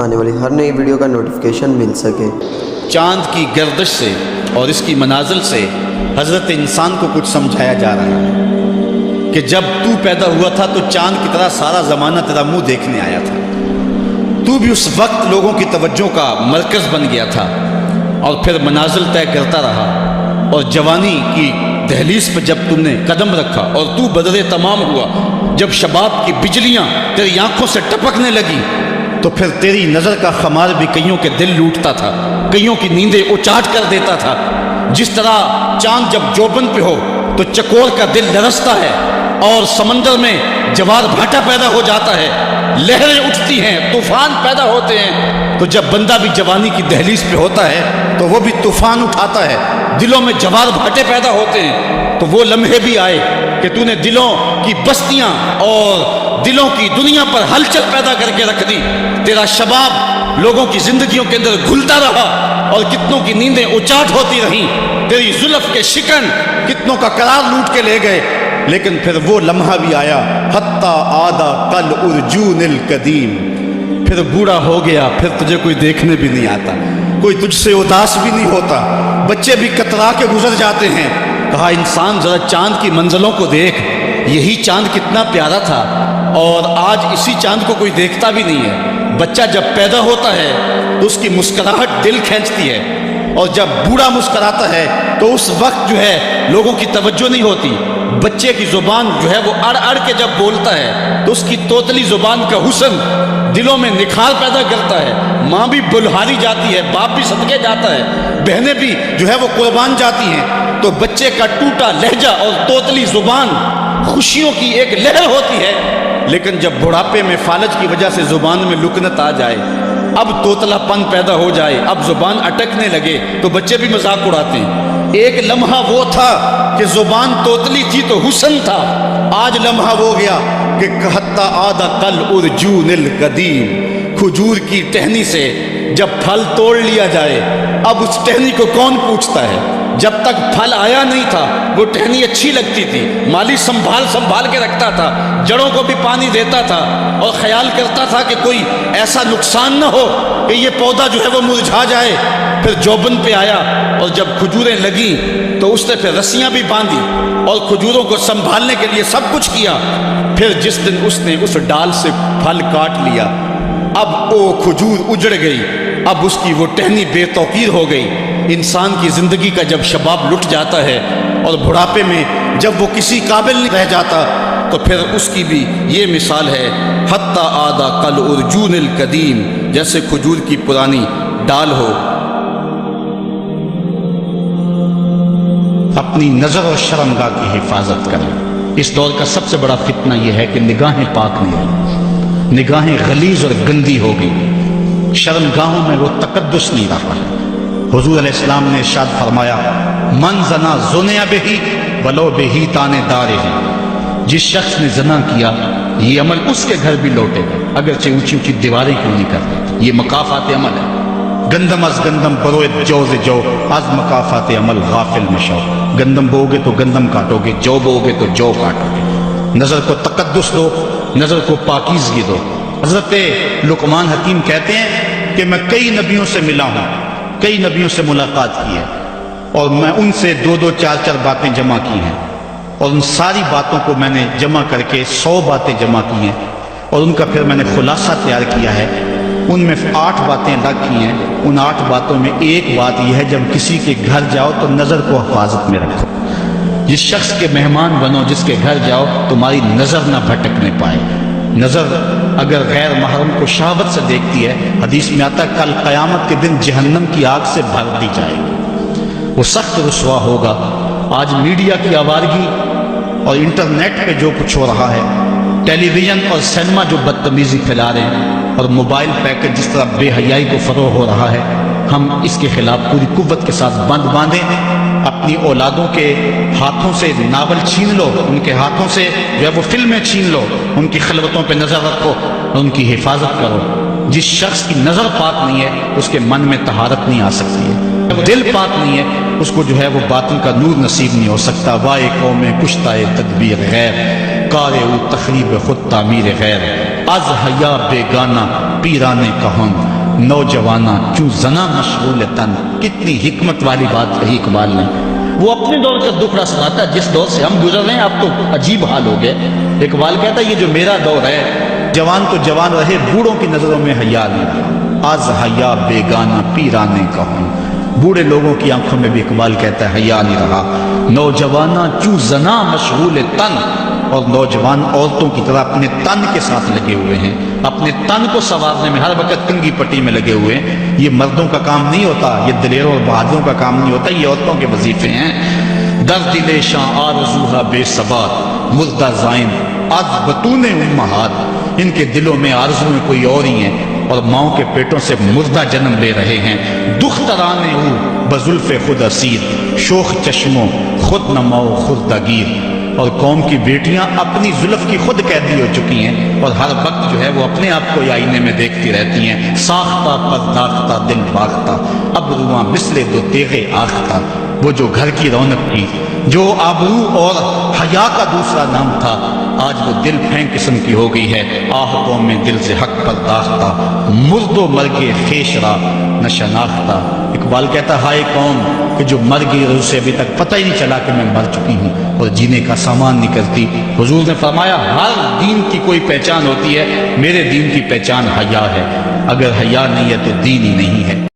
آنے والی ہر نئی ویڈیو کا نوٹیفیکیشن مل سکے۔ چاند کی گردش سے اور اس کی منازل سے حضرت انسان کو کچھ سمجھایا جا رہا ہے کہ جب تو پیدا ہوا تھا تو چاند کی طرح سارا زمانہ تیرا منہ دیکھنے آیا تھا، تو بھی اس وقت لوگوں کی توجہ کا مرکز بن گیا تھا اور پھر منازل طے کرتا رہا، اور جوانی کی دہلیز پہ جب تم نے قدم رکھا اور تو بدر تمام ہوا، جب شباب کی بجلیاں تیری آنکھوں سے ٹپکنے لگی تو پھر تیری نظر کا خمار بھی کئیوں کے دل لوٹتا تھا، کئیوں کی نیندیں اچاٹ کر دیتا تھا۔ جس طرح چاند جب جوبن پہ ہو تو چکور کا دل لرزتا ہے اور سمندر میں جوار بھاٹا پیدا ہو جاتا ہے، لہریں اٹھتی ہیں، طوفان پیدا ہوتے ہیں، تو جب بندہ بھی جوانی کی دہلیز پہ ہوتا ہے تو وہ بھی طوفان اٹھاتا ہے، دلوں میں جوار بھاٹے پیدا ہوتے ہیں۔ تو وہ لمحے بھی آئے کہ تو نے دلوں کی بستیاں اور دلوں کی دنیا پر ہلچل پیدا کر کے رکھ دی۔ تیرا شباب لوگوں کی زندگیوں کے اندر گھلتا رہا اور کتنوں کی نیندیں اچاٹ ہوتی رہیں، تیری زلف کے شکن کتنوں کا قرار لوٹ کے لے گئے، لیکن پھر وہ لمحہ بھی آیا، حتی آدھا کل ارجون القدیم، پھر بوڑھا ہو گیا، پھر تجھے کوئی دیکھنے بھی نہیں آتا، کوئی تجھ سے اداس بھی نہیں ہوتا، بچے بھی کترا کے گزر جاتے ہیں۔ کہا انسان ذرا چاند کی منزلوں کو دیکھ، یہی چاند کتنا پیارا تھا اور آج اسی چاند کو کوئی دیکھتا بھی نہیں ہے۔ بچہ جب پیدا ہوتا ہے تو اس کی مسکراہٹ دل کھینچتی ہے، اور جب بوڑھا مسکراتا ہے تو اس وقت جو ہے لوگوں کی توجہ نہیں ہوتی۔ بچے کی زبان جو ہے وہ اڑ اڑ کے جب بولتا ہے تو اس کی توتلی زبان کا حسن دلوں میں نکھار پیدا کرتا ہے، ماں بھی بلہاری جاتی ہے، باپ بھی صدقے جاتا ہے، بہنیں بھی جو ہے وہ قربان جاتی ہیں۔ تو بچے کا ٹوٹا لہجہ اور توتلی زبان خوشیوں کی ایک لہر ہوتی ہے، لیکن جب بڑھاپے میں فالج کی وجہ سے زبان میں لکنت آ جائے، اب توتلا پن پیدا ہو جائے، اب زبان اٹکنے لگے تو بچے بھی مذاق اڑاتے ہیں۔ ایک لمحہ وہ تھا کہ زبان توتلی تھی تو حسن تھا، آج لمحہ وہ گیا کہ حتی آدھا کل ارجون القدیم، کھجور کی ٹہنی سے جب پھل توڑ لیا جائے اب اس ٹہنی کو کون پوچھتا ہے؟ جب تک پھل آیا نہیں تھا وہ ٹہنی اچھی لگتی تھی، مالی سنبھال کے رکھتا تھا، جڑوں کو بھی پانی دیتا تھا اور خیال کرتا تھا کہ کوئی ایسا نقصان نہ ہو کہ یہ پودا جو ہے وہ مرجھا جائے۔ پھر جوبن پہ آیا اور جب کھجوریں لگیں تو اس نے پھر رسیاں بھی باندھی اور کھجوروں کو سنبھالنے کے لیے سب کچھ کیا۔ پھر جس دن اس نے اس ڈال سے پھل کاٹ لیا، اب وہ کھجور اجڑ گئی، اب اس کی وہ ٹہنی بے توقیر ہو گئی۔ انسان کی زندگی کا جب شباب لٹ جاتا ہے اور بڑھاپے میں جب وہ کسی قابل نہیں رہ جاتا تو پھر اس کی بھی یہ مثال ہے، حتی آدھا کل ارجون القدیم، جیسے کھجور کی پرانی ڈال ہو۔ اپنی نظر اور شرمگاہ کی حفاظت کریں۔ اس دور کا سب سے بڑا فتنہ یہ ہے کہ نگاہیں پاک نہیں ہیں، نگاہیں غلیظ اور گندی ہو گئی، شرمگاہوں میں وہ تقدس نہیں رہا ہے۔ حضور علیہ السلام نے ارشاد فرمایا، من زنا زنیا بہی ولو بہی تانے دارے ہیں، جس شخص نے زنا کیا یہ عمل اس کے گھر بھی لوٹے گا، اگرچہ اونچی اونچی دیواریں کیوں نہیں کرتے۔ یہ مکافات عمل ہے۔ گندم از گندم بروئے جوز جو از مکافات عمل غافل مشو، گندم بو گے تو گندم کاٹو گے، جو بو گے تو جو کاٹو گے۔ نظر کو تقدس دو، نظر کو پاکیزگی دو۔ حضرت لقمان حکیم کہتے ہیں کہ میں کئی نبیوں سے ملا ہوں، کئی نبیوں سے ملاقات کی ہے، اور میں ان سے دو دو چار چار باتیں جمع کی ہیں، اور ان ساری باتوں کو میں نے جمع کر کے 100 باتیں جمع کی ہیں، اور ان کا پھر میں نے خلاصہ تیار کیا ہے۔ ان میں 8 باتیں الگ کی ہیں، ان 8 باتوں میں ایک بات یہ ہے، جب کسی کے گھر جاؤ تو نظر کو حفاظت میں رکھو۔ جس شخص کے مہمان بنو، جس کے گھر جاؤ، تمہاری نظر نہ بھٹکنے پائے۔ نظر اگر غیر محرم کو شہوت سے دیکھتی ہے، حدیث میں آتا ہے کل قیامت کے دن جہنم کی آگ سے بھر دی جائے گی، وہ سخت رسوا ہوگا۔ آج میڈیا کی آوارگی اور انٹرنیٹ پہ جو کچھ ہو رہا ہے، ٹیلی ویژن اور سینما جو بدتمیزی پھیلا رہے ہیں، اور موبائل پیکج جس طرح بے حیائی کو فروغ ہو رہا ہے، ہم اس کے خلاف پوری قوت کے ساتھ بند باندھیں۔ اپنی اولادوں کے ہاتھوں سے ناول چھین لو، ان کے ہاتھوں سے جو ہے وہ فلمیں چھین لو، ان کی خلوتوں پہ نظر رکھو اور ان کی حفاظت کرو۔ جس شخص کی نظر پاک نہیں ہے اس کے من میں طہارت نہیں آ سکتی ہے، دل پاک نہیں ہے اس کو جو ہے وہ باطن کا نور نصیب نہیں ہو سکتا۔ وائے قوم کشتہ تدبیر غیر، کار او تخریب خود تعمیر غیر، از حیا بیگانہ پیرانے کہن نوجوانہ کیوں زنا مشغول تن. کتنی حکمت والی بات کہی اقبال نے. وہ اپنے دور کا دکھ سناتا ہے جس دور سے ہم گزر رہے ہیں. اب تو عجیب حال ہو گئے. اقبال کہتا ہے یہ جو میرا دور ہے جوان تو جوان رہے بوڑھوں کی نظروں میں حیا نہیں رہا. از حیا بیگانہ پیرانے کہن. بوڑھے لوگوں کی آنکھوں میں بھی اقبال کہتا ہے حیا نہیں رہا. نوجوانہ کیوں زنا مشغول تن. اور نوجوان عورتوں کی طرح اپنے تن کے ساتھ لگے ہوئے ہیں. اپنے تن کو سنوارنے میں ہر وقت کنگھی پٹی میں لگے ہوئے ہیں. یہ مردوں کا کام نہیں ہوتا. یہ دلیروں اور بہادروں کا کام نہیں ہوتا. یہ عورتوں کے وظیفے ہیں. در دل شاں آرزوہا بے ثبات مردہ زائن از بطون امہات. ان کے دلوں میں آرزویں کوئی اور ہی ہیں اور ماؤں کے پیٹوں سے مردہ جنم لے رہے ہیں. دخترانے او بزلف خود اسیر شوخ چشموں خود نماؤ خود دگیر. اور قوم کی بیٹیاں اپنی زلف کی خود قیدی ہو چکی ہیں اور ہر وقت جو ہے وہ اپنے آپ کو آئینے میں دیکھتی رہتی ہیں. ساختہ پرداختہ دل باختہ اب رواں مثل دو تیغے آختہ. وہ جو گھر کی رونق تھی جو آبرو اور حیا کا دوسرا نام تھا آج وہ دل پھینک قسم کی ہو گئی ہے. آہ قوم میں دل سے حق پرداختہ مرد و مرگے خیش را نہ شناختہ. اقبال کہتا ہائے قوم کہ جو مر گئی اور اسے ابھی تک پتہ ہی نہیں چلا کہ میں مر چکی ہوں اور جینے کا سامان نہیں کرتی. حضور نے فرمایا ہر دین کی کوئی پہچان ہوتی ہے. میرے دین کی پہچان حیا ہے. اگر حیا نہیں ہے تو دین ہی نہیں ہے.